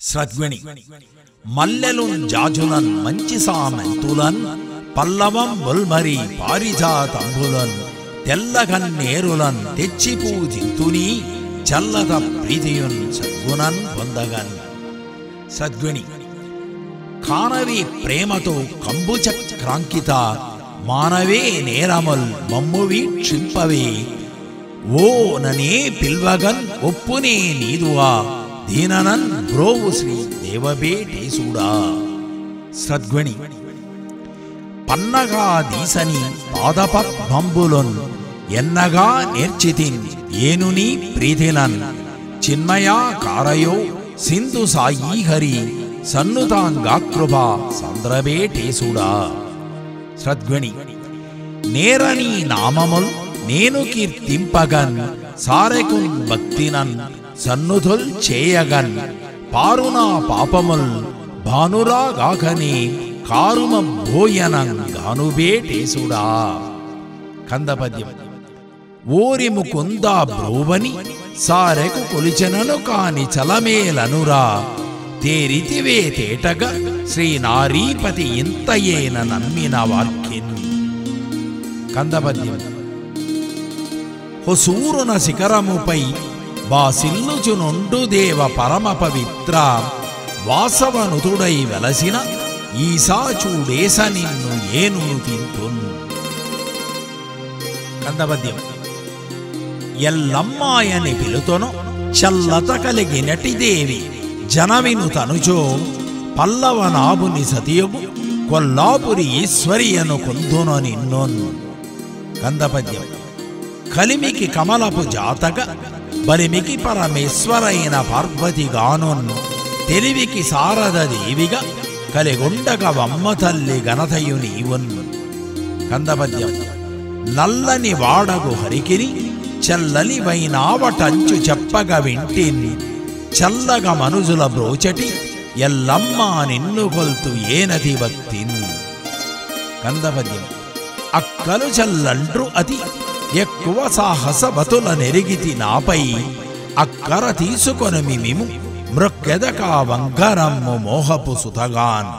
స్రగ్విణి మల్లెలున్ జాజులన్ మంచి సామెంతులన్ పల్లవం బొల్మరి పారిజాతంబులన్ తెల్లగన్నేరులన్ తెచ్చి పూజింతుని చల్లత ప్రీతియున్ సద్గుణన్ పొందగన్. సద్గుణి కానవి ప్రేమతో కంబుచక్రాంకిత మానవే నేరముల్ మమ్ము వీక్షింపవే ఓ ననే పిల్వగన్ ఒప్పునే నీదువా దీననన్ బ్రోవు శ్రీ దేవబేటేశుడా. సద్గుణి పన్నగా దీసని పాదపద్మంబులొన్ ఎన్నగా నేర్చితిన్ ఏనుని ప్రీతిలన్ చిన్మయా కారయో సింధు సాయి హరి సన్నుతాంగాకృపా సంద్రబేటేశుడా. సద్గుణి నేరని నామముల్ నేను కీర్తింపగన్ సారెకున్ భక్తినన్ సన్నుధుల్ చేయగన్ పారునా పాపముల్ భానురాగాకనే కారుమ భోయనం గానుబేటేశుడా. కందపద్యం ఓరి ముకుంద బ్రోవని సారెకు కొలిచెనను కాని చలమేలనురా తేరితివే తేటగా శ్రీనారీపతి ఇంతయేన నమ్మిన వాక్యన్. కందపద్యం హొసూరున శిఖరముపై బాసిల్లుచునుండు దేవ పరమ పవిత్ర వాసవనుతుడై వెలసిన ఈశాచూడేస నిన్ను ఏనును తింతున్. కందపద్యం ఎల్లమ్మాయని పిలుతొను చల్లత కలిగినటి దేవి జనవిను తనుచో పల్లవనాభుని సతియగు కొల్లాపురి ఈశ్వరియను కొందును నిన్నొన్. కందపద్యం కలిమికి కమలపు జాతక బలిమికి పరమేశ్వరైన పార్వతిగానున్ తెలివికి శారద దేవిగా కలిగుండగ వమ్మ తల్లి గణతయు నీవున్. కందపద్యం నల్లని వాడగు హరికిని చల్లని వైనావటంచు చెప్పగ వింటిన్ చల్లగ మనుజుల బ్రోచటి ఎల్లమ్మ నిన్ను కొల్తు ఏనది భక్తిన్. కందపద్యం అక్కలు చల్లండ్రు అతి ఎక్కువ సాహసవతుల నెరిగితి నాపై అక్కర తీసుకొనమి మిము మృక్కెదక వంగరమ్ము మోహపు సుతగాన్.